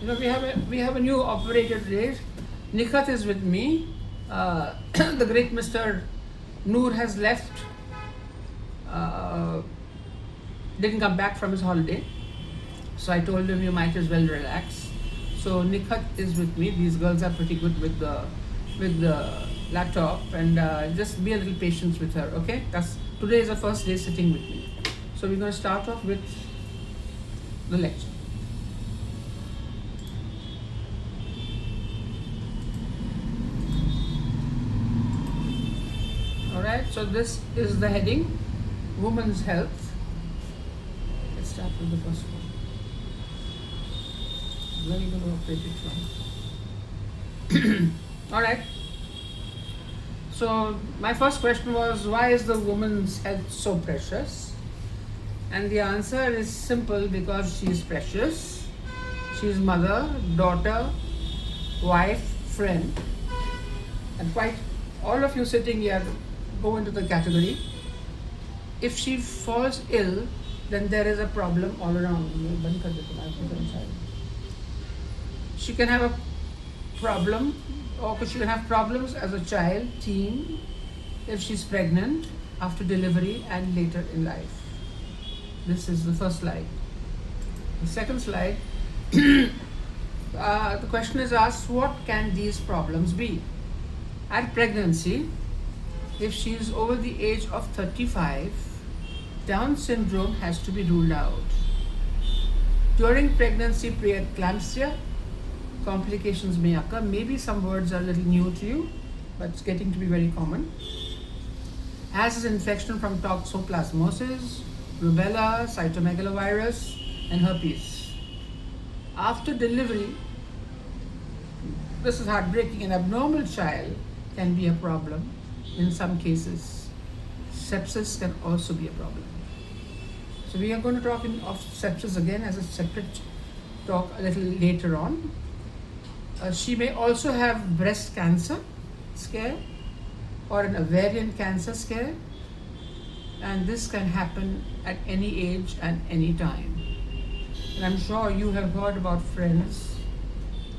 We have a new operator today. Nikhat is with me. The great Mr. Noor has left. Uh, didn't come back from his holiday, so I told him you might as well relax. So Nikhat is with me. These girls are pretty good with the laptop, and just be a little patient with her, okay? Because today is the first day sitting with me. So we're going to start off with the lecture. Alright, so this is the heading, Women's Health. Let's start with the first one. Where are you going to operate it from? Alright, so my first question was, why is the woman's health so precious? And the answer is simple, because she is precious. She is mother, daughter, wife, friend, and quite all of you sitting here go into the category. If she falls ill, then there is a problem all around. She can have a problem, or she can have problems as a child, teen, if she's pregnant, after delivery, and later in life. This is the first slide. The second slide, the question is asked, what can these problems be? At pregnancy, if she is over the age of 35, Down syndrome has to be ruled out. During pregnancy, preeclampsia, complications may occur. Maybe some words are a little new to you, but it's getting to be very common. As is infection from toxoplasmosis, rubella, cytomegalovirus, and herpes. After delivery, this is heartbreaking, an abnormal child can be a problem in some cases. Sepsis can also be a problem. So we are going to talk of sepsis again as a separate talk a little later on. She may also have breast cancer scare or an ovarian cancer scare, and this can happen at any age and any time. And I'm sure you have heard about friends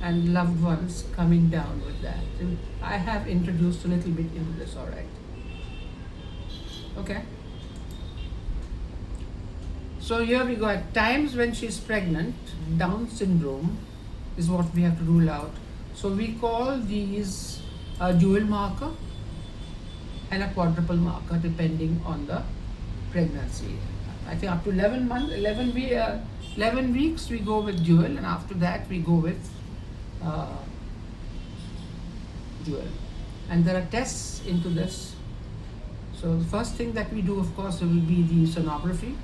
and loved ones coming down with that. And I have introduced a little bit into this, all right. Okay. So here we go. At times when she's pregnant, Down syndrome is what we have to rule out. So we call these a dual marker and a quadruple marker depending on the pregnancy. I think up to 11 weeks we go with dual, and after that we go with dual. And there are tests into this. So the first thing that we do, of course, will be the sonography,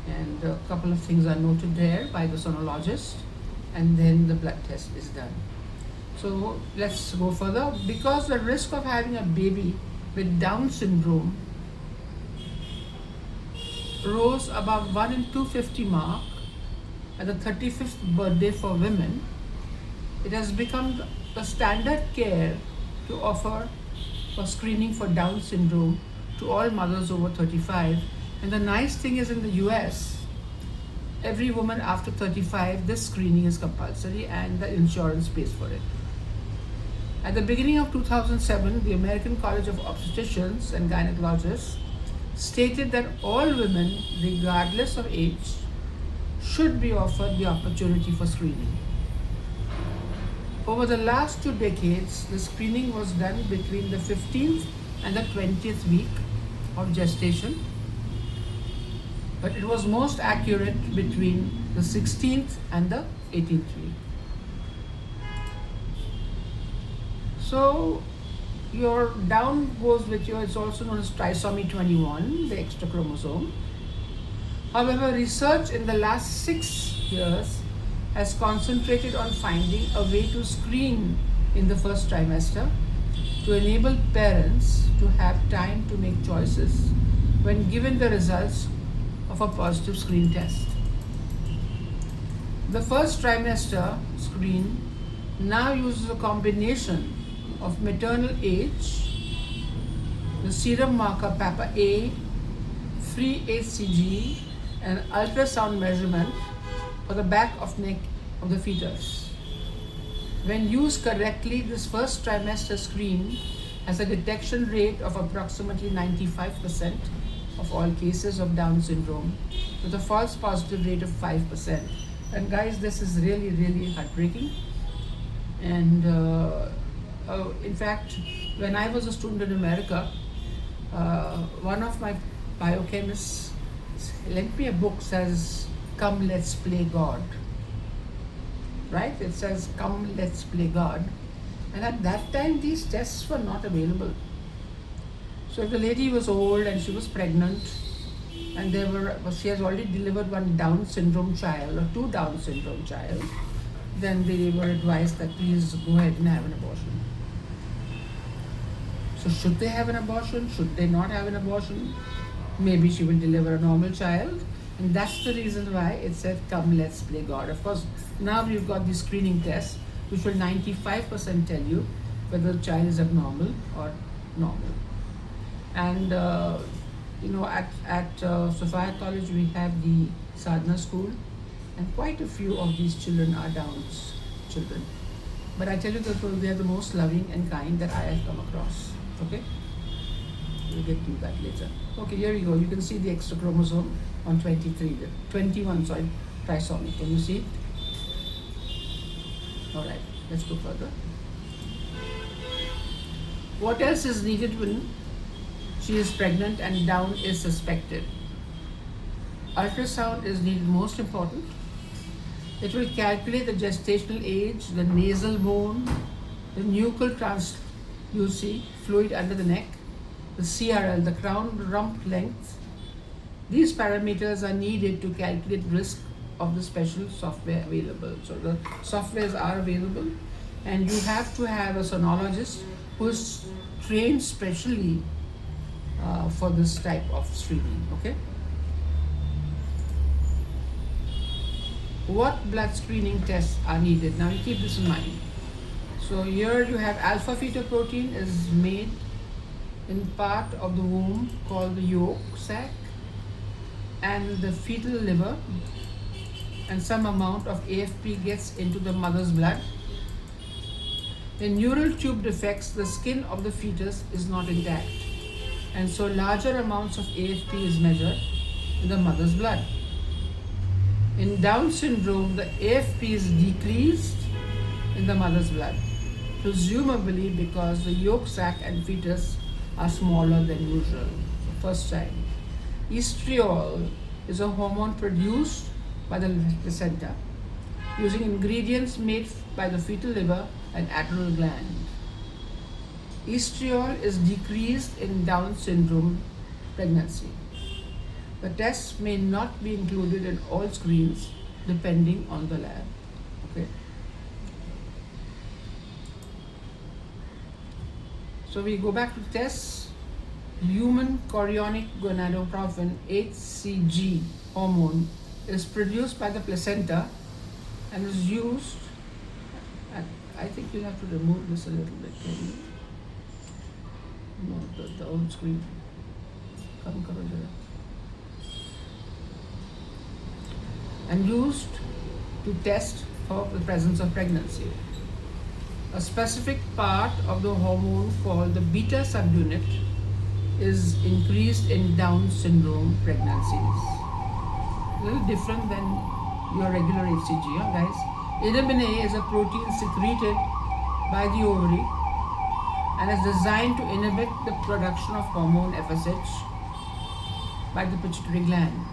and a couple of things are noted there by the sonologist, and then the blood test is done. So let's go further. Because the risk of having a baby with Down syndrome rose above 1 in 250 mark at the 35th birthday for women, it has become the standard care to offer for screening for Down syndrome to all mothers over 35. And the nice thing is, in the US, every woman after 35, this screening is compulsory and the insurance pays for it. At the beginning of 2007, the American College of Obstetricians and Gynecologists stated that all women, regardless of age, should be offered the opportunity for screening. Over the last 2 decades, the screening was done between the 15th and the 20th week of gestation, but it was most accurate between the 16th and the 18th week. So your Down goes with you. It's also known as trisomy 21, the extra chromosome. However, research in the last 6 years has concentrated on finding a way to screen in the first trimester to enable parents to have time to make choices when given the results of a positive screen test. The first trimester screen now uses a combination of maternal age, the serum marker PAPA-A, free HCG, and ultrasound measurement for the back of neck of the fetus. When used correctly, this first trimester screen has a detection rate of approximately 95% of all cases of Down syndrome, with a false positive rate of 5%. And guys, this is really, really heartbreaking. And in fact, when I was a student in America, one of my biochemists lent me a book says, "Come, let's play God." Right? It says, "Come, let's play God." And at that time, these tests were not available. So if the lady was old and she was pregnant, and she has already delivered one Down syndrome child or two Down syndrome child, then they were advised that please go ahead and have an abortion. So should they have an abortion? Should they not have an abortion? Maybe she will deliver a normal child. And that's the reason why it said, "Come, let's play God." Of course, now we've got the screening test, which will 95% tell you whether the child is abnormal or normal. And at Sophia College we have the Sadhana school, and quite a few of these children are Down's children. But I tell you the truth, they are the most loving and kind that I have come across. Okay? We'll get to that later. Okay, here we go. You can see the extra chromosome on 21, sorry, trisomy. Can you see it? Alright, let's go further. What else is needed when she is pregnant and Down is suspected? Ultrasound is needed, most important. It will calculate the gestational age, the nasal bone, the nuchal translucid fluid under the neck, the CRL, the crown rump length. These parameters are needed to calculate risk of the special software available. So the softwares are available, and you have to have a sonologist who is trained specially for this type of screening. Okay. What blood screening tests are needed? Now you keep this in mind. So here you have alpha fetoprotein is made in part of the womb called the yolk sac, and the fetal liver, and some amount of AFP gets into the mother's blood. In neural tube defects, the skin of the fetus is not intact, and so larger amounts of AFP is measured in the mother's blood. In Down syndrome, the AFP is decreased in the mother's blood, presumably because the yolk sac and fetus are smaller than usual. First child. Estriol is a hormone produced by the placenta using ingredients made by the fetal liver and adrenal gland. Estriol is decreased in Down syndrome pregnancy. The tests may not be included in all screens depending on the lab. Okay. So we go back to tests. Human chorionic gonadotropin (HCG) hormone is produced by the placenta and is used. I think you'll have to remove this a little bit. Can you? No, the old screen. Come, and used to test for the presence of pregnancy. A specific part of the hormone called the beta subunit is increased in Down syndrome pregnancies. A little different than your regular HCG, guys. Inhibin A is a protein secreted by the ovary and is designed to inhibit the production of hormone FSH by the pituitary gland.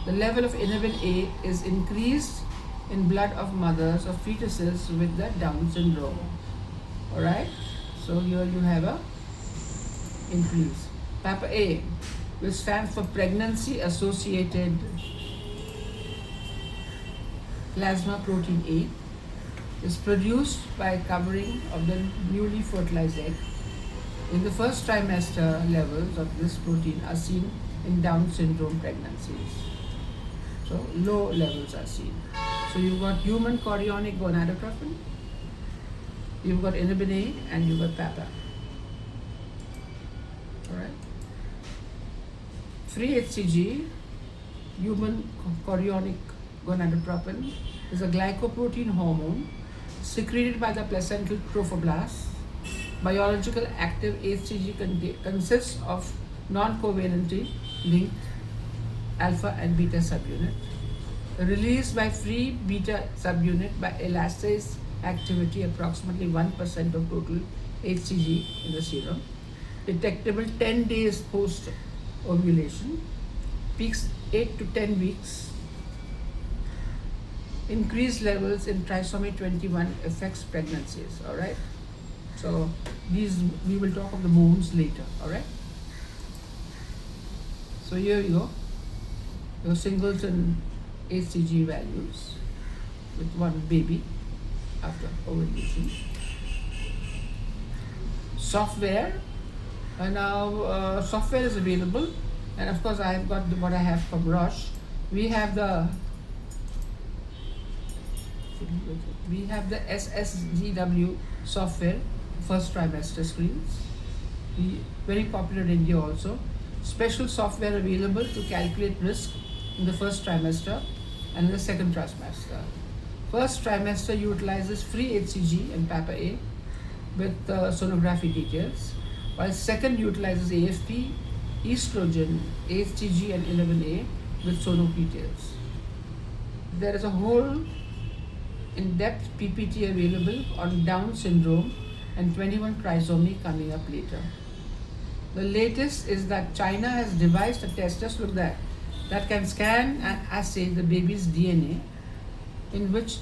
The level of inhibin A is increased in blood of mothers or fetuses with the Down syndrome. Alright? So here you have a increase. Papa A, which stands for pregnancy associated plasma protein A, is produced by covering of the newly fertilized egg. In the first trimester, levels of this protein are seen in Down syndrome pregnancies. So low levels are seen. So you've got human chorionic gonadotropin, you've got inhibin A, and you've got PAPA. Alright? Free HCG, human chorionic gonadotropin is a glycoprotein hormone secreted by the placental trophoblast. Biological active HCG consists of non-covalently linked alpha and beta subunit, released by free beta subunit by elastase activity, approximately 1% of total HCG in the serum, detectable 10 days post ovulation, peaks 8 to 10 weeks. Increased levels in trisomy 21 affects pregnancies. All right. So these we will talk of the moons later. All right. So here you go. Your singleton HCG values with one baby after ovulation. Software. Now software is available, and of course I have got what I have from Roche. We have the SSGW software, first trimester screens. Very popular in India also. Special software available to calculate risk in the first trimester and in the second trimester. First trimester utilizes free HCG and Papa A with sonography details, while second utilizes AFP, estrogen, HCG and 11A with sono details. There is a whole in-depth PPT available on Down syndrome and 21 trisomy coming up later. The latest is that China has devised a test, just look that can scan and assay the baby's DNA in which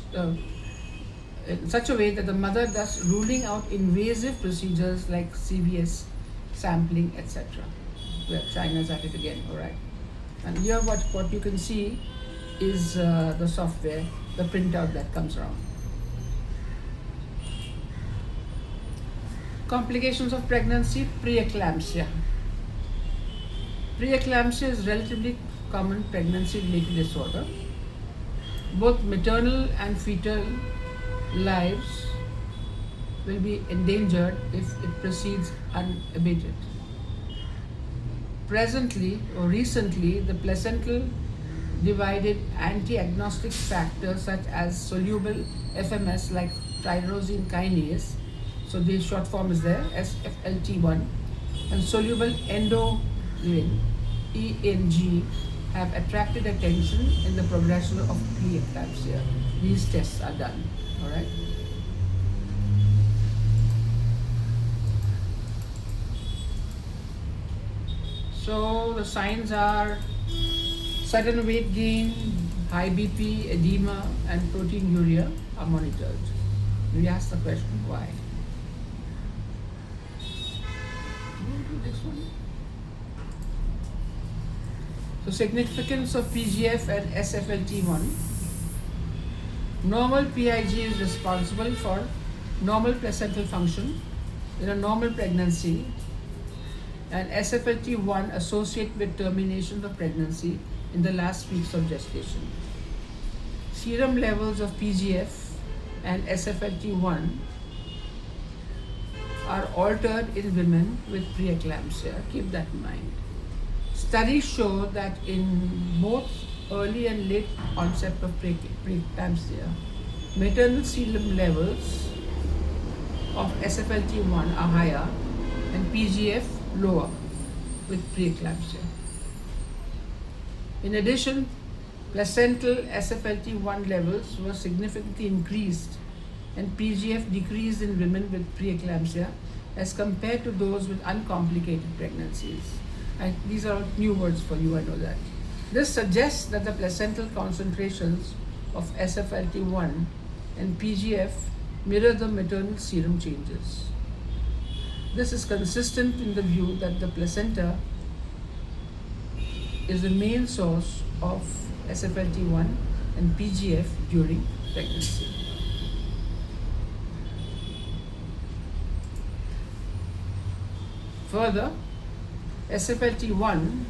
in such a way that the mother thus ruling out invasive procedures like CVS sampling, etc. Where China's at it again, all right. And here what you can see is the software, the printout that comes around. Complications of pregnancy, preeclampsia. Preeclampsia is relatively common pregnancy-related disorder. Both maternal and fetal lives will be endangered if it proceeds unabated. Presently or recently, the placental divided anti-agnostic factors such as soluble FMS like tyrosine kinase, so the short form is there, SFLT1, and soluble endoglin, ENG, have attracted attention in the progression of preeclampsia. These tests are done, all right? So the signs are sudden weight gain, high BP, edema, and proteinuria are monitored. We ask the question, why? We'll do this one. So significance of PGF and SFLT1. Normal PIG is responsible for normal placental function in a normal pregnancy, and SFLT1 associate with termination of pregnancy in the last weeks of gestation. Serum levels of PGF and SFLT1 are altered in women with preeclampsia. Keep that in mind. Studies show that in both early and late onset of preeclampsia, maternal serum levels of SFLT1 are higher and PGF lower with preeclampsia. In addition, placental SFLT1 levels were significantly increased and PGF decreased in women with preeclampsia as compared to those with uncomplicated pregnancies. And these are new words for you, I know that. This suggests that the placental concentrations of SFLT1 and PGF mirror the maternal serum changes. This is consistent in the view that the placenta is the main source of SFLT1 and PGF during pregnancy. Further, SFLT1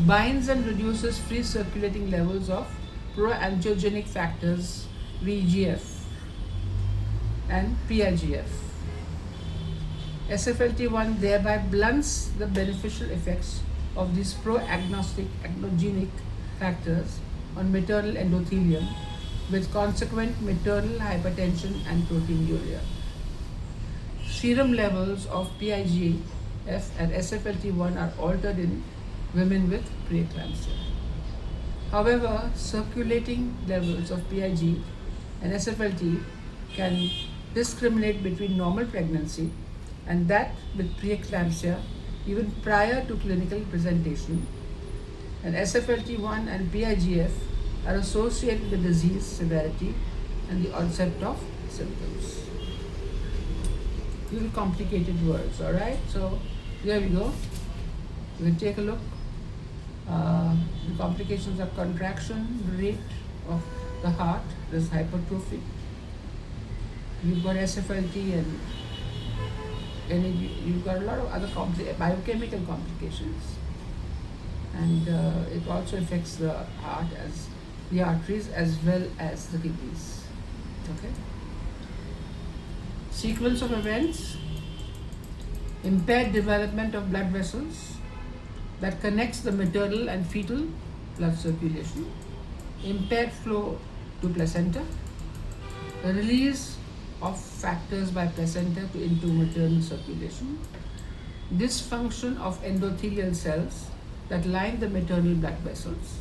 binds and reduces free circulating levels of proangiogenic factors VEGF and PIGF. SFLT1 thereby blunts the beneficial effects of these pro-agnostic factors on maternal endothelium with consequent maternal hypertension and proteinuria. Serum levels of PIGF and SFLT1 are altered in women with preeclampsia. However, circulating levels of PIG and SFLT can discriminate between normal pregnancy and that with preeclampsia even prior to clinical presentation, and SFLT1 and PIGF are associated with disease severity and the onset of symptoms. Little complicated words, all right? So here we go. You can take a look. The complications are contraction rate of the heart, there's hypertrophy. You've got SFLT and you've got a lot of other biochemical complications. And it also affects the heart, as the arteries, as well as the kidneys. Okay? Sequence of events: impaired development of blood vessels that connects the maternal and fetal blood circulation, impaired flow to placenta, the release of factors by placenta into maternal circulation, dysfunction of endothelial cells that line the maternal blood vessels,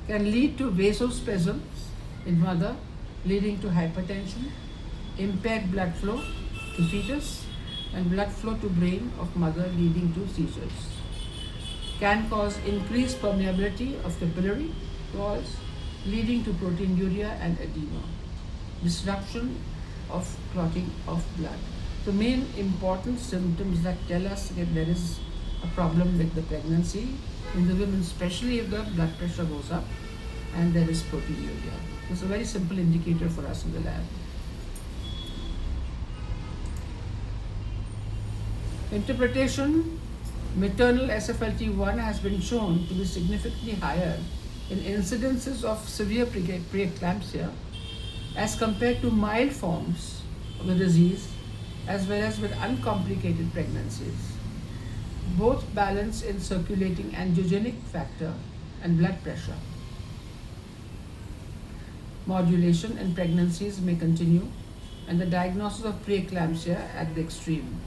can lead to vasospasms in mother, leading to hypertension, impaired blood flow to fetus, and blood flow to brain of mother, leading to seizures. Can cause increased permeability of capillary walls, leading to proteinuria and edema. Disruption of clotting of blood. The main important symptoms that tell us that there is a problem with the pregnancy in the women, especially if the blood pressure goes up and there is proteinuria. It's a very simple indicator for us in the lab. Interpretation: maternal SFLT1 has been shown to be significantly higher in incidences of severe preeclampsia as compared to mild forms of the disease, as well as with uncomplicated pregnancies. Both balance in circulating angiogenic factor and blood pressure. Modulation in pregnancies may continue, and the diagnosis of preeclampsia at the extreme.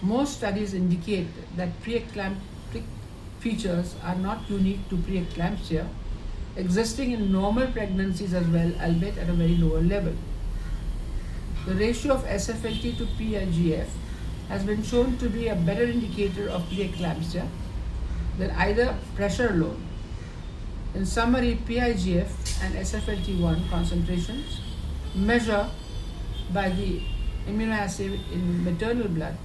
Most studies indicate that preeclamptic features are not unique to preeclampsia, existing in normal pregnancies as well, albeit at a very lower level. The ratio of SFLT to PIGF has been shown to be a better indicator of preeclampsia than either pressure alone. In summary, PIGF and SFLT1 concentrations measured by the immunoassay in maternal blood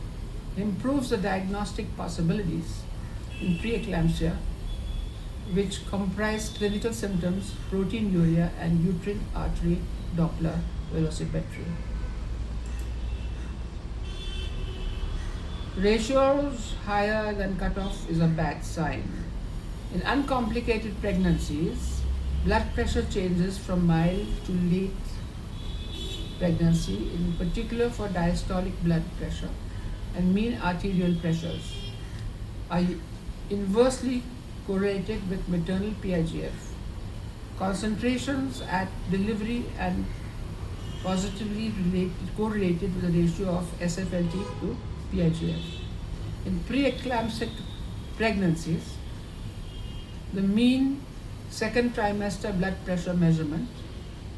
improves the diagnostic possibilities in preeclampsia, which comprise clinical symptoms, proteinuria, and uterine artery Doppler velocimetry. Ratios higher than cutoff is a bad sign. In uncomplicated pregnancies, blood pressure changes from mild to late pregnancy, in particular for diastolic blood pressure and mean arterial pressures, are inversely correlated with maternal PIGF. Concentrations at delivery and positively correlated with the ratio of SFLT to PIGF. In preeclamptic pregnancies, the mean second trimester blood pressure measurement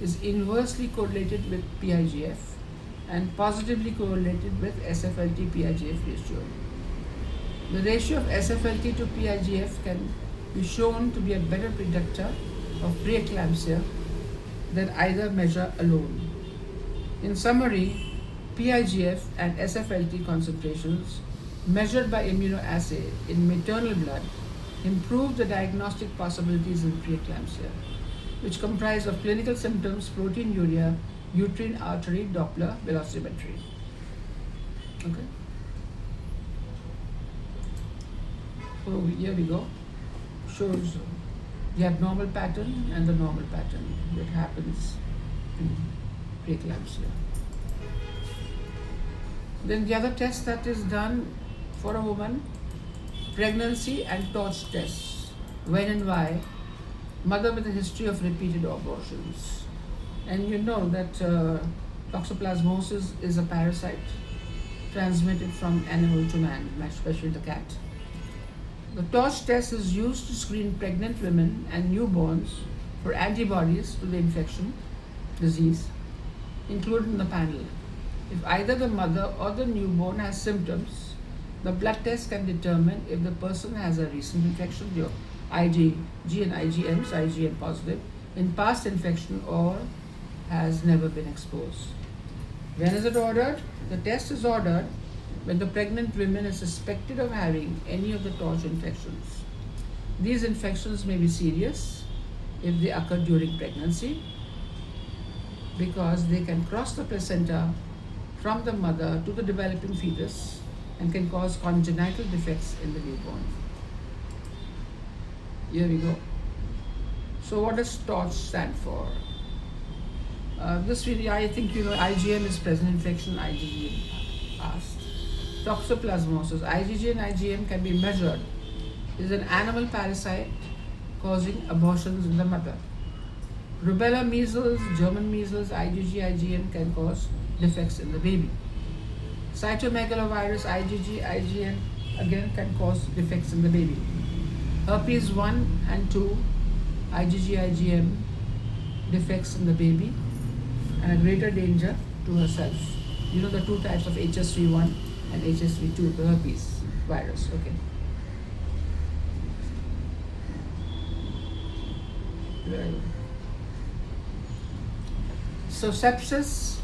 is inversely correlated with PIGF and positively correlated with SFLT-PIGF ratio. The ratio of SFLT to PIGF can be shown to be a better predictor of preeclampsia than either measure alone. In summary, PIGF and SFLT concentrations measured by immunoassay in maternal blood improve the diagnostic possibilities in preeclampsia, which comprise of clinical symptoms, proteinuria, uterine artery Doppler velocimetry. Okay. So here we go. Shows the abnormal pattern and the normal pattern that happens in preeclampsia. Then the other test that is done for a woman, pregnancy and torch tests. When and why mother with a history of repeated abortions. And you know that toxoplasmosis is a parasite transmitted from animal to man, especially the cat. The TORCH test is used to screen pregnant women and newborns for antibodies to the infection disease included in the panel. If either the mother or the newborn has symptoms, the blood test can determine if the person has a recent infection, your IgG and IgMs, IgM positive, in past infection or has never been exposed. When is it ordered? The test is ordered when the pregnant woman is suspected of having any of the TORCH infections. These infections may be serious if they occur during pregnancy because they can cross the placenta from the mother to the developing fetus and can cause congenital defects in the newborn. Here we go. So what does TORCH stand for? This really, I think you know, IgM is present infection, IgG asked. Toxoplasmosis, IgG and IgM can be measured. It is an animal parasite causing abortions in the mother. Rubella, measles, German measles, IgG, IgM can cause defects in the baby. Cytomegalovirus, IgG, IgM again can cause defects in the baby. Herpes 1 and 2, IgG, IgM defects in the baby and a greater danger to herself. You know the two types of HSV1 and HSV2, the herpes virus. Okay. Very good. So sepsis,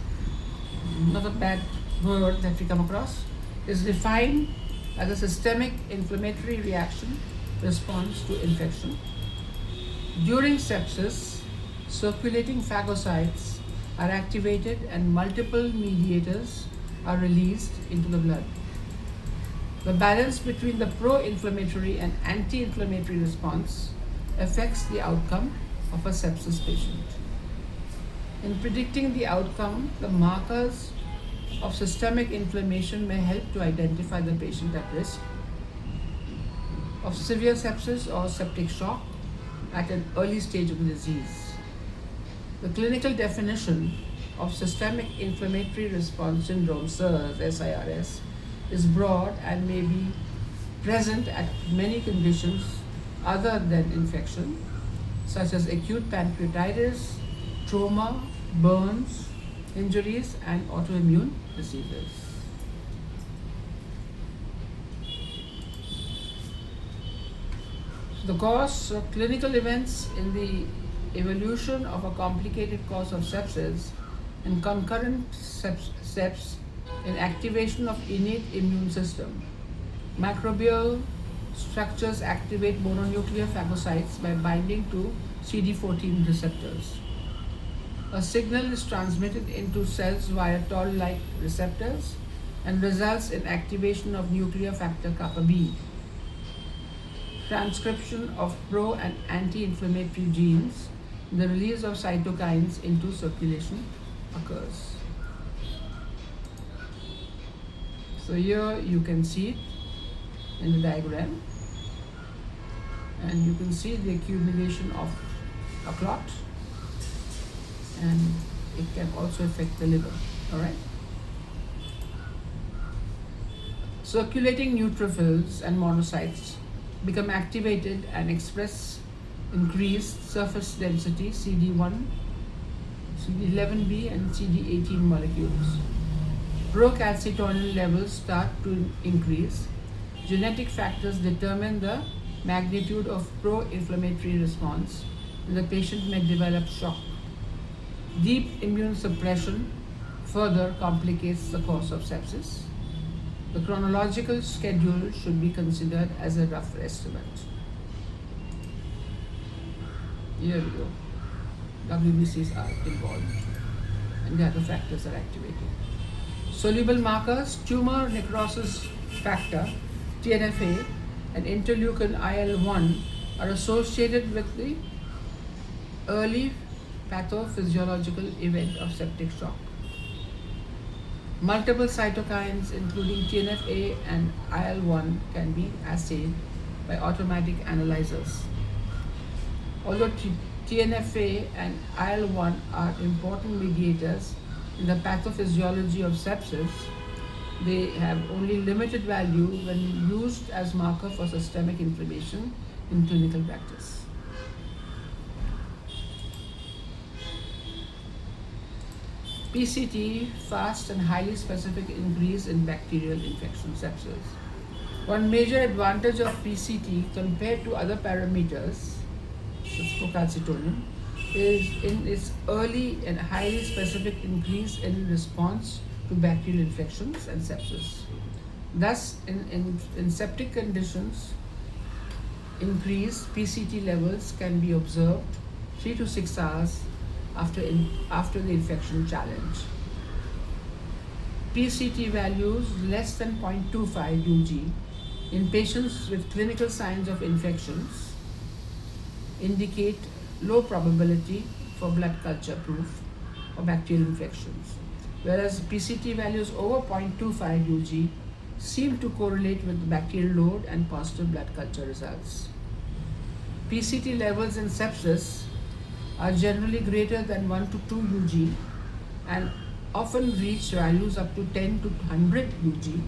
not a bad word that we come across, is defined as a systemic inflammatory reaction response to infection. During sepsis, circulating phagocytes are activated and multiple mediators are released into the blood. The balance between the pro-inflammatory and anti-inflammatory response affects the outcome of a sepsis patient. In predicting the outcome, the markers of systemic inflammation may help to identify the patient at risk of severe sepsis or septic shock at an early stage of the disease. The clinical definition of systemic inflammatory response syndrome, SIRS, is broad and may be present at many conditions other than infection, such as acute pancreatitis, trauma, burns, injuries, and autoimmune diseases. The cause of clinical events in the evolution of a complicated cause of sepsis and concurrent steps in activation of innate immune system. Microbial structures activate mononuclear phagocytes by binding to CD14 receptors. A signal is transmitted into cells via toll-like receptors and results in activation of nuclear factor kappa B. Transcription of pro and anti-inflammatory genes, the release of cytokines into circulation occurs. So here you can see it in the diagram, and you can see the accumulation of a clot, and it can also affect the liver. All right. Circulating neutrophils and monocytes become activated and express increased surface density CD1, CD11B, and CD18 molecules. Procalcitonin levels start to increase. Genetic factors determine the magnitude of pro-inflammatory response, and the patient may develop shock. Deep immune suppression further complicates the course of sepsis. The chronological schedule should be considered as a rough estimate. Here we go. WBCs are involved and the other factors are activated. Soluble markers, tumor necrosis factor, TNFA, and interleukin IL-1 are associated with the early pathophysiological event of septic shock. Multiple cytokines, including TNFA and IL-1, can be assayed by automatic analyzers. Although TNFA and IL-1 are important mediators in the pathophysiology of sepsis, they have only limited value when used as marker for systemic inflammation in clinical practice. PCT, fast and highly specific increase in bacterial infection sepsis. One major advantage of PCT compared to other parameters, such as procalcitonin, is in its early and highly specific increase in response to bacterial infections and sepsis. Thus, in septic conditions, increased PCT levels can be observed 3 to 6 hours after the infection challenge. PCT values less than 0.25 UG in patients with clinical signs of infections indicate low probability for blood culture proof of bacterial infections, whereas PCT values over 0.25 UG seem to correlate with bacterial load and positive blood culture results. PCT levels in sepsis are generally greater than 1 to 2 UG and often reach values up to 10 to 100 UG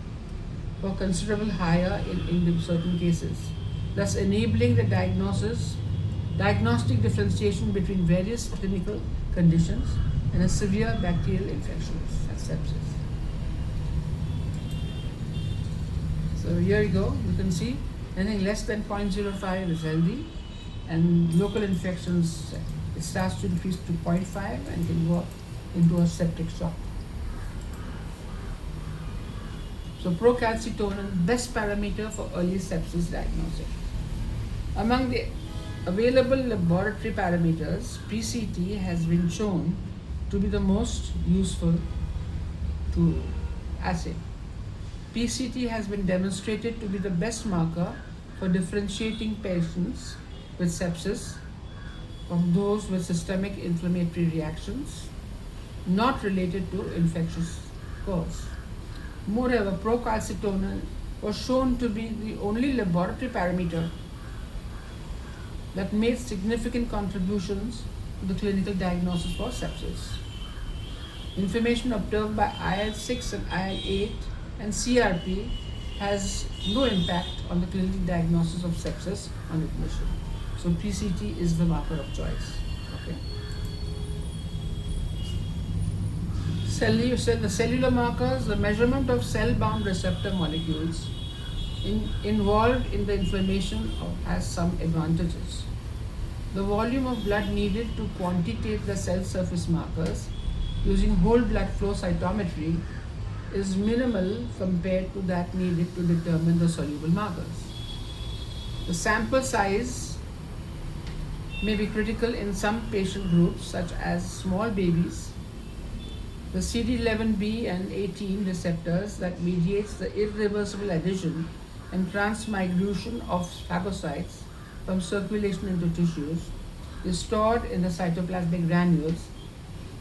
or considerable higher in certain cases, thus enabling the diagnostic differentiation between various clinical conditions and a severe bacterial infections and sepsis. So here you go, you can see anything less than 0.05 is healthy, and local infections, it starts to increase to 0.5 and can go up into a septic shock. So procalcitonin, best parameter for early sepsis diagnosis. Among the available laboratory parameters, PCT has been shown to be the most useful to assay. PCT has been demonstrated to be the best marker for differentiating patients with sepsis from those with systemic inflammatory reactions not related to infectious cause. Moreover, procalcitonin was shown to be the only laboratory parameter that made significant contributions to the clinical diagnosis for sepsis. Information observed by IL-6 and IL-8 and CRP has no impact on the clinical diagnosis of sepsis on admission. So PCT is the marker of choice. Okay. The cellular markers, the measurement of cell-bound receptor molecules involved in the inflammation has some advantages. The volume of blood needed to quantitate the cell surface markers using whole blood flow cytometry is minimal compared to that needed to determine the soluble markers. The sample size may be critical in some patient groups, such as small babies. The CD11B and 18 receptors that mediates the irreversible adhesion and transmigration of phagocytes from circulation into tissues is stored in the cytoplasmic granules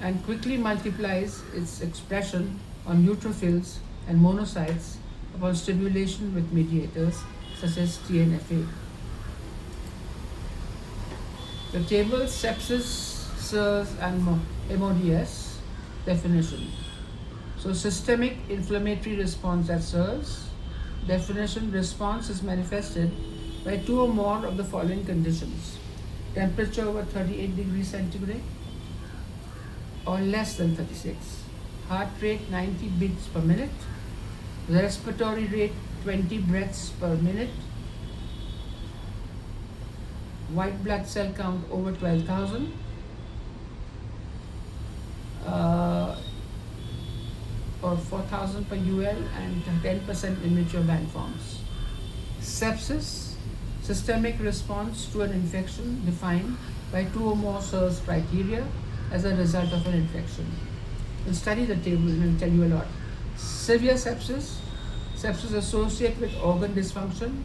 and quickly multiplies its expression on neutrophils and monocytes upon stimulation with mediators such as TNFA. The table sepsis, SIRS and MODS definition. So systemic inflammatory response at SIRS. Definition: response is manifested by two or more of the following conditions: temperature over 38 degrees centigrade or less than 36, heart rate 90 beats per minute, respiratory rate 20 breaths per minute, white blood cell count over 12,000, or 4,000 per UL, and 10% immature band forms. Sepsis, systemic response to an infection defined by two or more SIRS criteria as a result of an infection. We'll study the table and it'll tell you a lot. Severe sepsis, sepsis associated with organ dysfunction,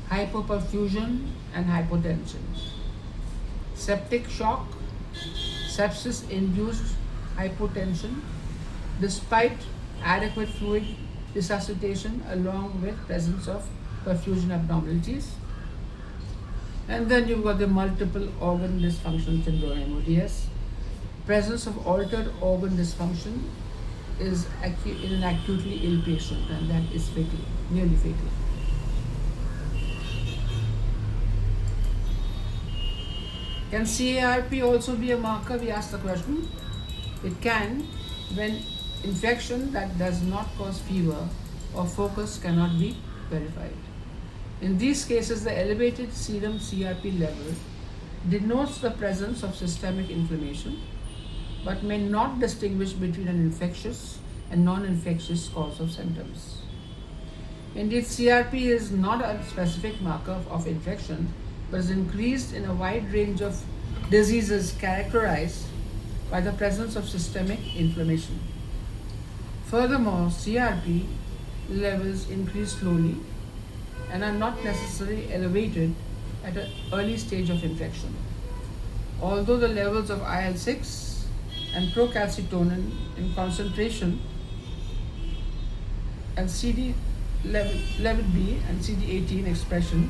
hypoperfusion and hypotension. Septic shock, sepsis-induced hypotension despite adequate fluid resuscitation along with presence of perfusion abnormalities. And then you've got the multiple organ dysfunction syndrome, MODS. Presence of altered organ dysfunction is in an acutely ill patient, and that is fatal, nearly fatal. Can CARP also be a marker? We asked the question. It can, when infection that does not cause fever or focus cannot be verified. In these cases, the elevated serum CRP level denotes the presence of systemic inflammation, but may not distinguish between an infectious and non-infectious cause of symptoms. Indeed, CRP is not a specific marker of infection, but is increased in a wide range of diseases characterized by the presence of systemic inflammation. Furthermore, CRP levels increase slowly and are not necessarily elevated at an early stage of infection. Although the levels of IL-6 and procalcitonin in concentration and level B and CD18 expression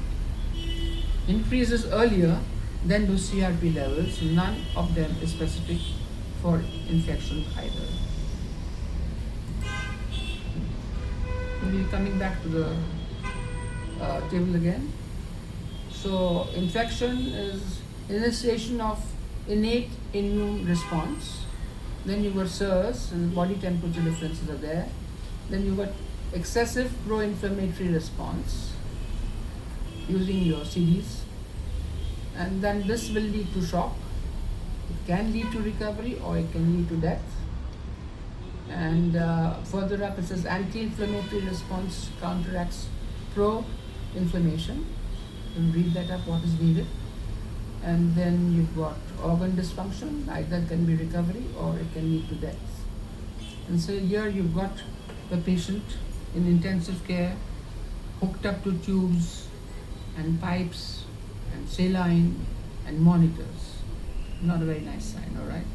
increases earlier than do CRP levels, none of them is specific for infection either. We'll be coming back to the table again. So infection is initiation of innate immune response. Then you got SIRS and body temperature differences are there. Then you got excessive pro-inflammatory response using your CDs. And then this will lead to shock. It can lead to recovery or it can lead to death. And further up it says anti-inflammatory response counteracts pro-inflammation. You can read that up, what is needed. And then you've got organ dysfunction, either can be recovery or it can lead to death. And so here you've got the patient in intensive care, hooked up to tubes and pipes and saline and monitors. Not a very nice sign, all right?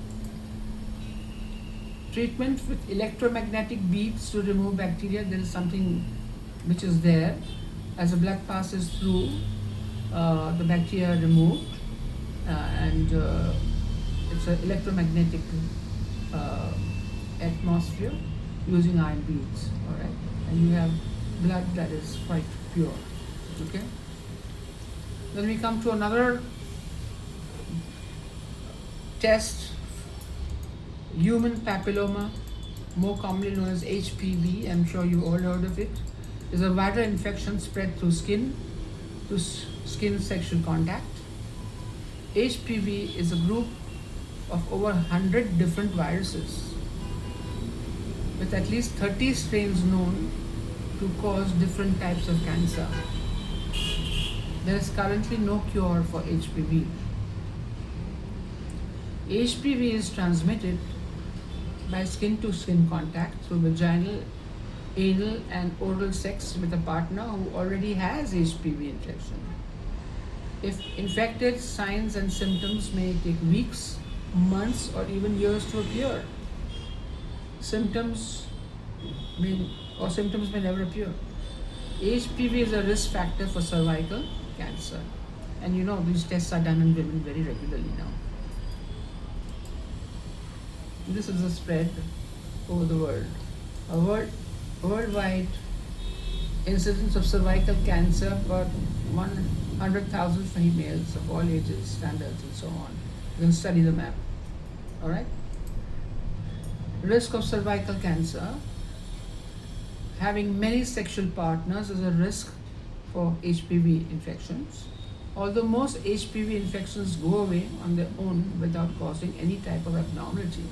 Treatment with electromagnetic beads to remove bacteria. There is something which is there. As the blood passes through, the bacteria are removed, and it's an electromagnetic atmosphere using iron beads, all right? And you have blood that is quite pure, okay? Then we come to another test, human papilloma, more commonly known as HPV. I'm sure you all heard of it. Is a viral infection spread through skin to skin sexual contact. HPV is a group of over 100 different viruses with at least 30 strains known to cause different types of cancer. There is currently no cure for HPV. HPV is transmitted by skin-to-skin contact through vaginal, anal and oral sex with a partner who already has HPV infection. If infected, signs and symptoms may take weeks, months or even years to appear. Symptoms may never appear. HPV is a risk factor for cervical cancer. And you know these tests are done in women very regularly now. This is a spread over the world. A worldwide incidence of cervical cancer per 100,000 females of all ages, standards and so on. You can study the map. Alright? Risk of cervical cancer. Having many sexual partners is a risk for HPV infections. Although most HPV infections go away on their own without causing any type of abnormality.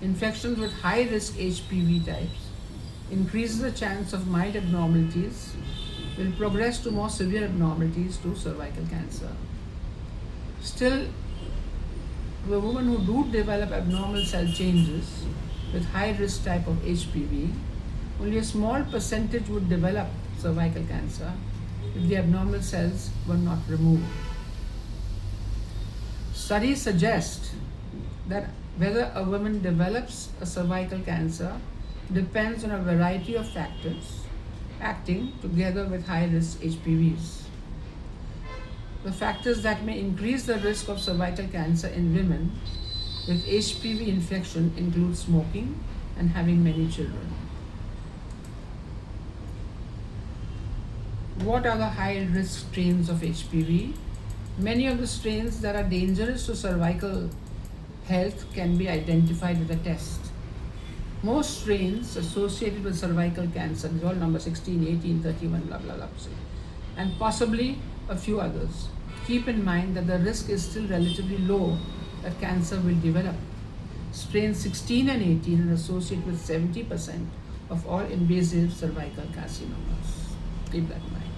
Infections with high-risk HPV types increases the chance of mild abnormalities will progress to more severe abnormalities to cervical cancer. Still, the women who do develop abnormal cell changes with high-risk type of HPV, only a small percentage would develop cervical cancer if the abnormal cells were not removed. Studies suggest that whether a woman develops a cervical cancer depends on a variety of factors acting together with high-risk HPVs. The factors that may increase the risk of cervical cancer in women with HPV infection include smoking and having many children. What are the high risk strains of HPV? Many of the strains that are dangerous to cervical health can be identified with a test. Most strains associated with cervical cancer, these are all number 16, 18, 31, blah, blah, blah, and possibly a few others. Keep in mind that the risk is still relatively low that cancer will develop. Strains 16 and 18 are associated with 70% of all invasive cervical carcinomas. Keep that in mind.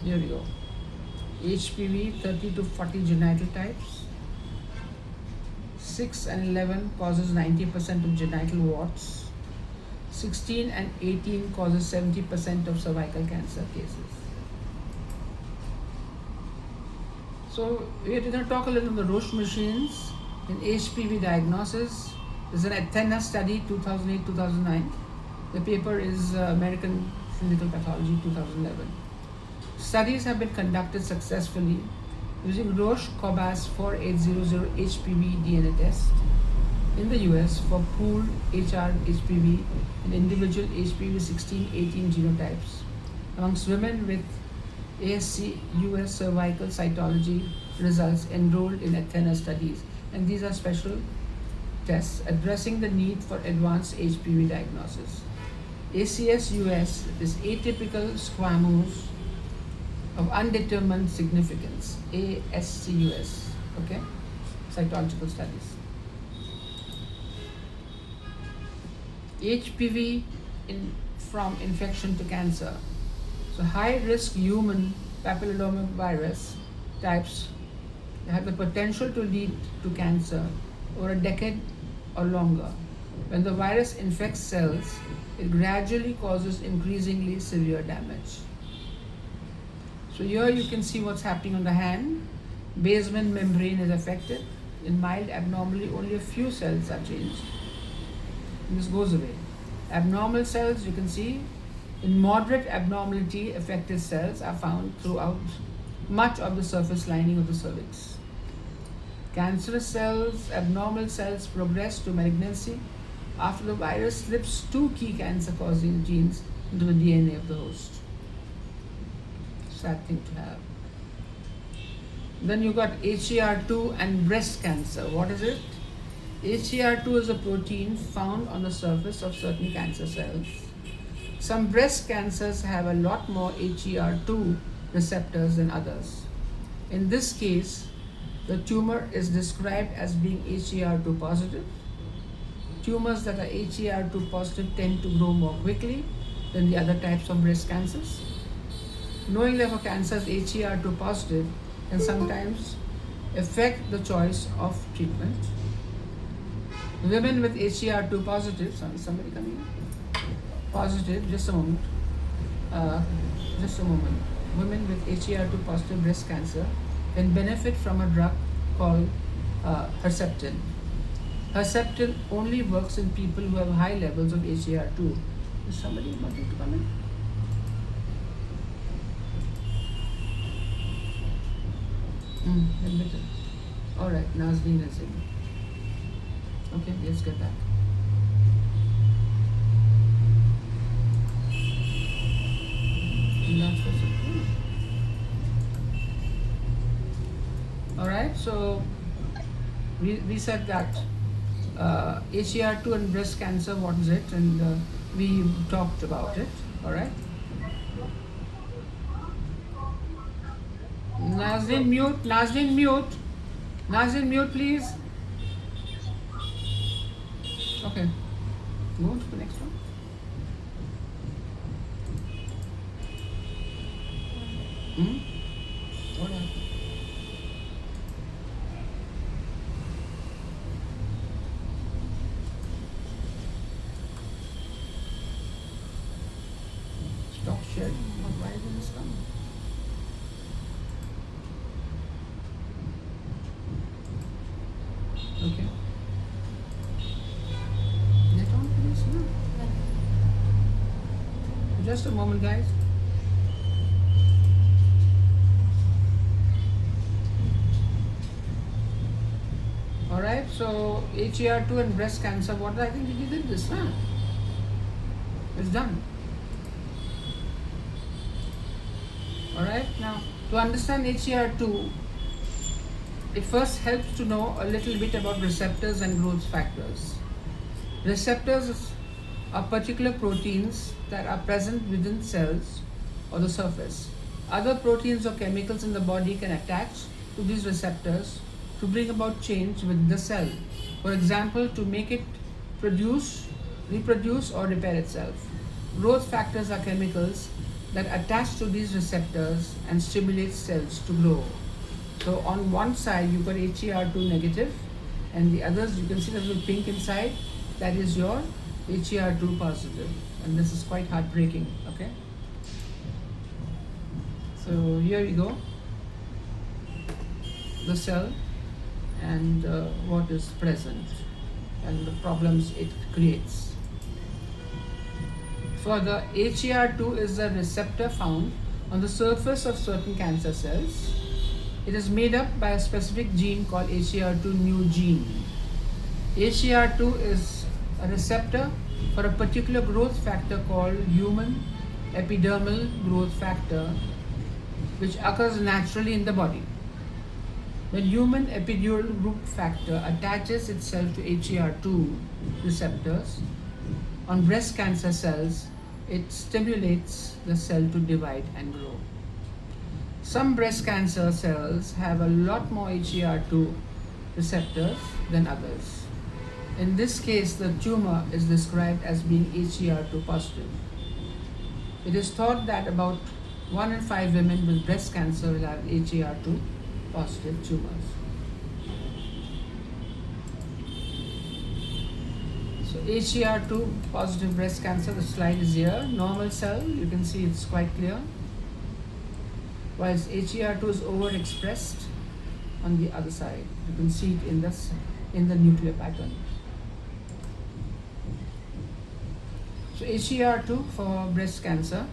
Here we go. HPV 30 to 40 genital types. 6 and 11 causes 90% of genital warts. 16 and 18 causes 70% of cervical cancer cases. So we're going to talk a little on the Roche machines in HPV diagnosis. There's an Athena study 2008-2009. The paper is American Clinical Pathology 2011. Studies have been conducted successfully using Roche Cobas 4800 HPV DNA test in the US for pooled HR HPV and individual HPV 16-18 genotypes amongst women with ASC US cervical cytology results enrolled in Athena studies. And these are special tests addressing the need for advanced HPV diagnosis. ACS US is atypical squamous of undetermined significance, ASCUS, okay, cytological studies. HPV from infection to cancer. So high-risk human papillomavirus types have the potential to lead to cancer over a decade or longer. When the virus infects cells, it gradually causes increasingly severe damage. So here you can see what's happening on the hand. Basement membrane is affected. In mild abnormality, only a few cells are changed. And this goes away. Abnormal cells, you can see, in moderate abnormality, affected cells are found throughout much of the surface lining of the cervix. Cancerous cells, abnormal cells progress to malignancy after the virus slips two key cancer-causing genes into the DNA of the host. Sad thing to have. Then you got HER2 and breast cancer. What is it? HER2 is a protein found on the surface of certain cancer cells. Some breast cancers have a lot more HER2 receptors than others. In this case, the tumor is described as being HER2 positive. Tumors that are HER2 positive tend to grow more quickly than the other types of breast cancers. Knowing that a cancer is HER2 positive can sometimes affect the choice of treatment. Women with HER2 positive, somebody coming in? Positive, just a moment. Women with HER2 positive breast cancer can benefit from a drug called Herceptin. Herceptin only works in people who have high levels of HER2. Is somebody wanting to come in? Admitted. All right, Nazneen is in. Okay, let's get back. All right, so we said that HER2 and breast cancer, what is it? And we talked about it. All right. Nazneen, mute. Nazneen, mute. Nazneen, mute, please. Okay. Move to the next one. What happened? Stop sharing. Why didn't this come? Okay. Net on, please. No. Just a moment, guys. So HER2 and breast cancer, what I think we did this, huh? It's done. Alright, now to understand HER2, it first helps to know a little bit about receptors and growth factors. Receptors are particular proteins that are present within cells or the surface. Other proteins or chemicals in the body can attach to these receptors to bring about change within the cell. For example, to make it produce, reproduce, or repair itself. Growth factors are chemicals that attach to these receptors and stimulate cells to grow. So on one side you got HER2 negative, and the others you can see the little pink inside, that is your HER2 positive, and this is quite heartbreaking. Okay, so here we go, the cell and what is present and the problems it creates. Further, HER2 is a receptor found on the surface of certain cancer cells. It is made up by a specific gene called HER2 new gene. HER2 is a receptor for a particular growth factor called human epidermal growth factor, which occurs naturally in the body. When human epidermal growth factor attaches itself to HER2 receptors on breast cancer cells, it stimulates the cell to divide and grow. Some breast cancer cells have a lot more HER2 receptors than others. In this case, the tumor is described as being HER2 positive. It is thought that about 1 in 5 women with breast cancer will have HER2 positive tumors. So HER2 positive breast cancer, the slide is here. Normal cell, you can see it's quite clear. Whilst HER2 is overexpressed on the other side. You can see it in the nuclear pattern. So HER2 for breast cancer.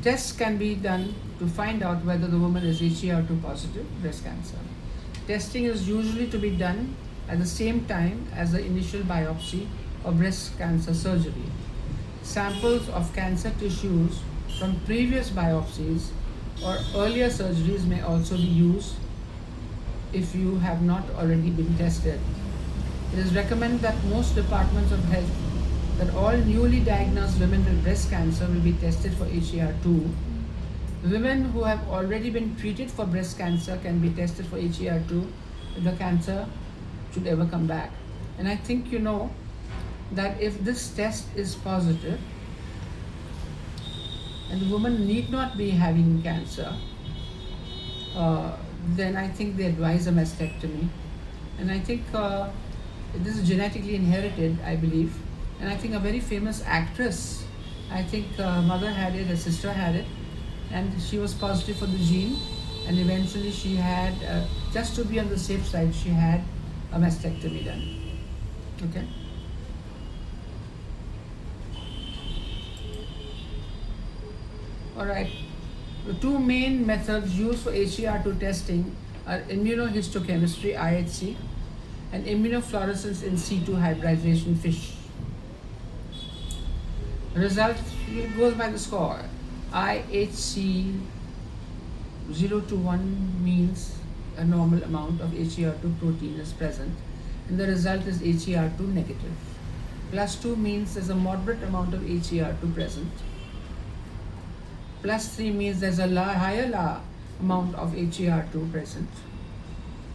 Tests can be done to find out whether the woman is HER2 positive breast cancer. Testing is usually to be done at the same time as the initial biopsy or breast cancer surgery. Samples of cancer tissues from previous biopsies or earlier surgeries may also be used if you have not already been tested. It is recommended that most departments of health that all newly diagnosed women with breast cancer will be tested for HER2. Women who have already been treated for breast cancer can be tested for HER2 if the cancer should ever come back. And I think you know that if this test is positive, and the woman need not be having cancer, then I think they advise a mastectomy. And I think this is genetically inherited, I believe. And I think a very famous actress, I think mother had it, her sister had it, and she was positive for the gene, and eventually she had, just to be on the safe side, she had a mastectomy done. Okay. Alright, the two main methods used for HER2 testing are immunohistochemistry, IHC, and immunofluorescence in situ hybridization FISH. Result goes by the score. IHC 0 to 1 means a normal amount of HER2 protein is present, and the result is HER2 negative. +2 means there's a moderate amount of HER2 present. +3 means there's a higher amount of HER2 present,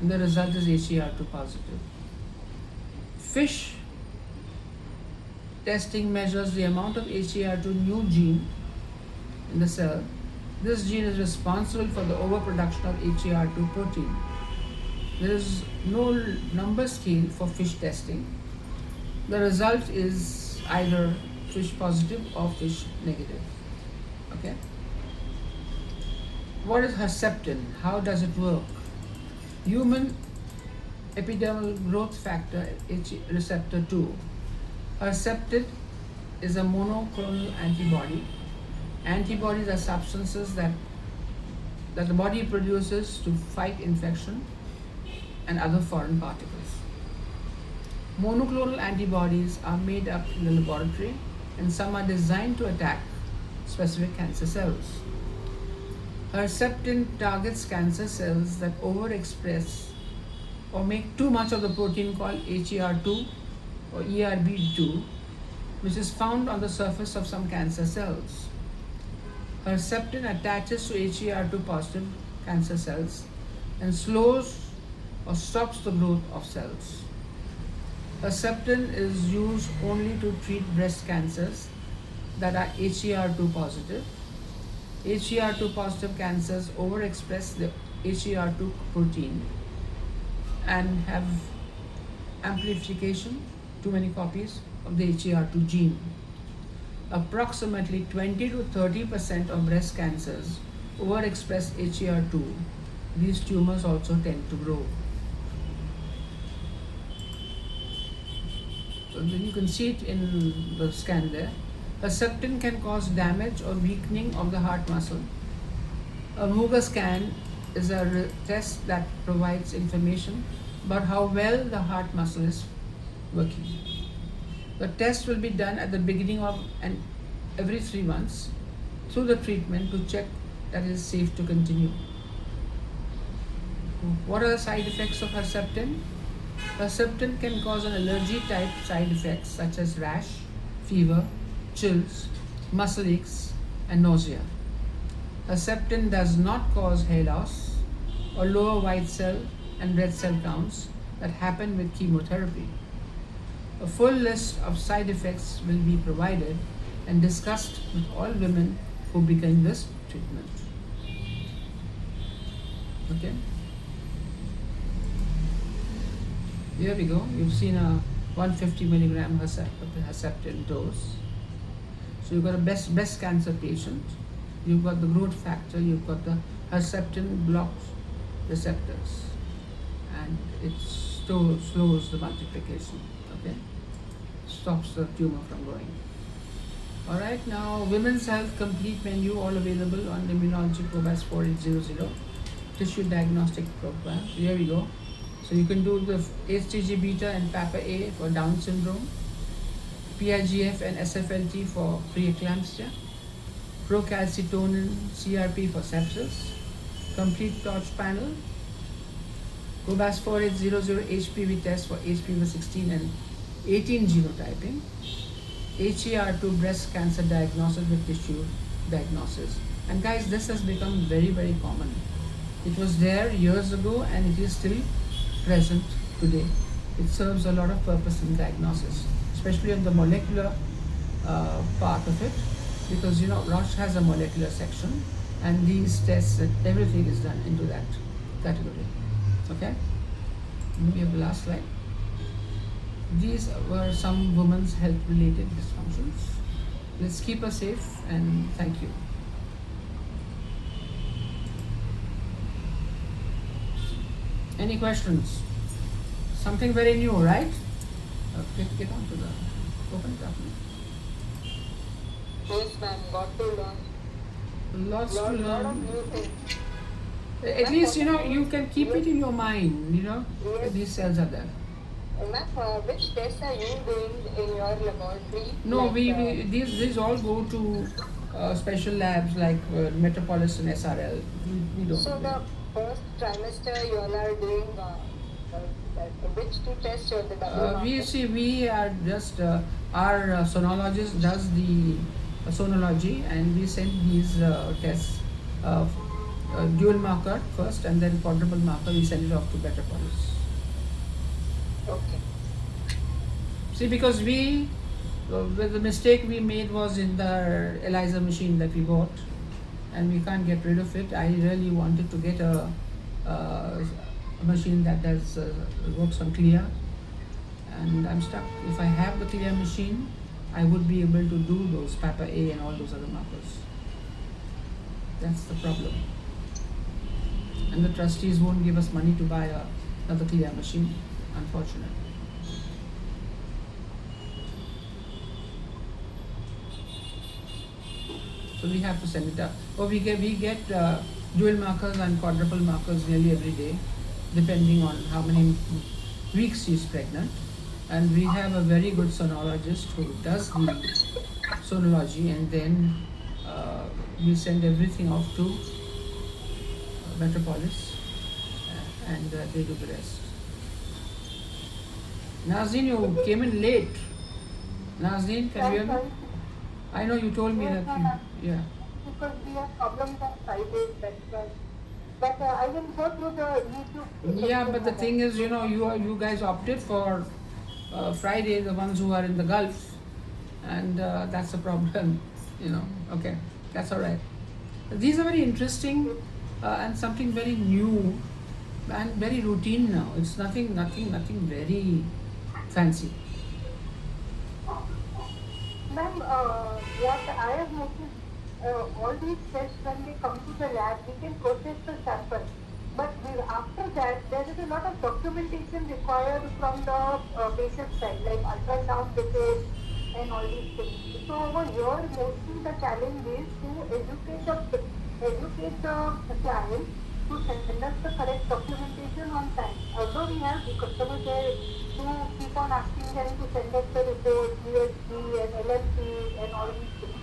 and the result is HER2 positive. FISH testing measures the amount of HER2 new gene in the cell. This gene is responsible for the overproduction of HER2 protein. There is no number scale for FISH testing. The result is either FISH positive or FISH negative. Okay. What is Herceptin? How does it work? Human epidermal growth factor receptor 2. Herceptin is a monoclonal antibody. Antibodies are substances that the body produces to fight infection and other foreign particles. Monoclonal antibodies are made up in the laboratory and some are designed to attack specific cancer cells. Herceptin targets cancer cells that overexpress or make too much of the protein called HER2 or ERB2, which is found on the surface of some cancer cells. Herceptin attaches to HER2 positive cancer cells and slows or stops the growth of cells. Herceptin is used only to treat breast cancers that are HER2 positive. HER2 positive cancers overexpress the HER2 protein and have amplification, too many copies of the HER2 gene. Approximately 20 to 30% of breast cancers overexpress HER2. These tumors also tend to grow. So you can see it in the scan there. Herceptin can cause damage or weakening of the heart muscle. A Muga scan is a test that provides information about how well the heart muscle is working. The test will be done at the beginning of and every 3 months through the treatment to check that it is safe to continue. What are the side effects of Herceptin? Herceptin can cause an allergy type side effects such as rash, fever, chills, muscle aches, and nausea. Herceptin does not cause hair loss or lower white cell and red cell counts that happen with chemotherapy. A full list of side effects will be provided and discussed with all women who begin this treatment. Okay? Here we go. You've seen a 150 milligram Herceptin dose. So you've got a breast cancer patient. You've got the growth factor. You've got the Herceptin blocks receptors, and it slows the multiplication. Okay, stops the tumor from growing. All right. Now, Women's Health Complete Menu, all available on Immunology Cobas 4800 Tissue Diagnostic Program. Here we go. So you can do the HTG beta and Papa A for Down syndrome, PIGF and SFLT for preeclampsia, procalcitonin CRP for sepsis, complete torch panel, Cobas 4800 HPV test for HPV 16 and 18 genotyping, HER2 breast cancer diagnosis with tissue diagnosis. And guys, this has become very, very common. It was there years ago and it is still present today. It serves a lot of purpose in diagnosis, especially on the molecular part of it, because Roche has a molecular section and these tests and everything is done into that category. Okay, we have the last slide. These were some women's health related dysfunctions. Let's keep her safe and thank you. Any questions? Something very new, right? Get on to the open it up. Yes, ma'am. Got to learn. Lots to Lot of learn. new things. At least you can keep it in your mind. Yes. These cells are there. Ma'am, which tests are you doing in your laboratory? No, Like, these all go to special labs like Metropolis and SRL. We don't. So do the that. first trimester you all are doing which two tests or the double We are just our sonologist does the sonology, and we send these tests, dual marker first and then quadruple marker. We send it off to Metropolis. Okay. See, because the mistake we made was in the ELISA machine that we bought, and we can't get rid of it. I really wanted to get a machine that does works on CLIA, and I'm stuck. If I have the CLIA machine, I would be able to do those Papa A and all those other markers. That's the problem. And the trustees won't give us money to buy another CLIA machine, unfortunately. So we have to send it up. Or we get dual markers and quadruple markers nearly every day, depending on how many weeks she is pregnant. and we have a very good sonologist who does the sonology, and then we send everything off to Metropolis, and they do the rest. Nazin, you came in late. Nazin, can you hear I'm me? sorry. I know you told me Yes, that ma'am. you, yeah. Because we have problems on Fridays, that's why. But I will go through the YouTube Yeah, section, but the madam. thing is, you guys opted for Friday, the ones who are in the Gulf, and that's a problem. Okay, that's all right. These are very interesting and something very new and very routine now. It's nothing very fancy. Ma'am, what I have noticed, all these tests when they come to the lab, we can process the sample. But after that, there is a lot of documentation required from the patient side, like ultrasound reports and all these things. So over here, mostly the challenge is to educate the client to send us the correct documentation on time. Although we have the customers there who keep on asking them to send us the report, USG and LFT and all these things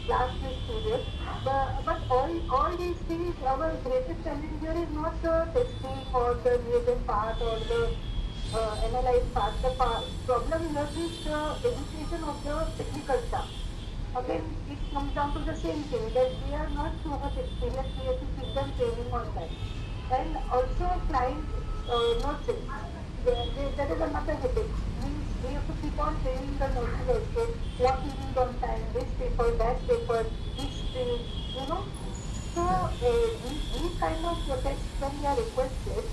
last week period. But all these things, our greatest challenge here is not the testing or the reagent part or the analyze part. The problem here is the education of the technical staff. Again, it comes down to the same thing that they are not so much experienced. We have to keep them training on that. And also client nurses. That is another headache. Means we have to keep on training the nurses also. What we need on time, this paper, that paper, this stream, you know. So these kind of tests when they are requested,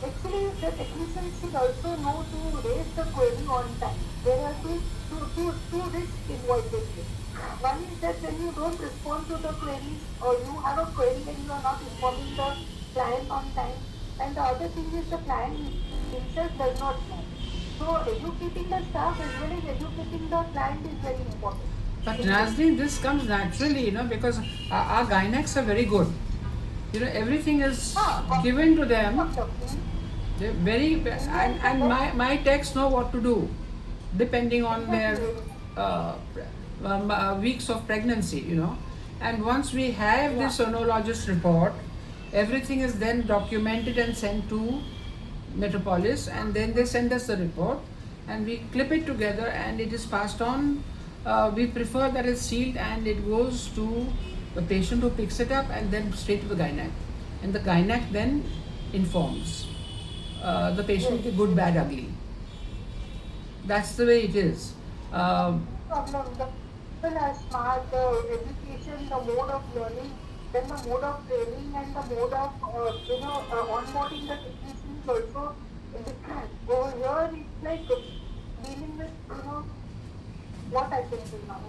actually the technician should also know to raise the query on time. There are two risks involved in this. One is that when you don't respond to the queries or you have a query and you are not informing the client on time, and the other thing is the client himself does not know. So educating the staff as well as educating the client is very important. But In this. Nazneen, this comes naturally, because our gynacs are very good. Everything is given to them. They're very, and my techs know what to do, depending on their uh, weeks of pregnancy. And once we have the sonologist report, everything is then documented and sent to Metropolis, and then they send us the report, and we clip it together, and it is passed on. We prefer that it's sealed and it goes to the patient who picks it up, and then straight to the gynac, and the gynac then informs the patient, good, bad, ugly. That's the way it is. Problem. The people are smart, the education, the mode of learning, then the mode of training and the mode of onboarding the technicians also different. Over here it's like dealing with what I can do now.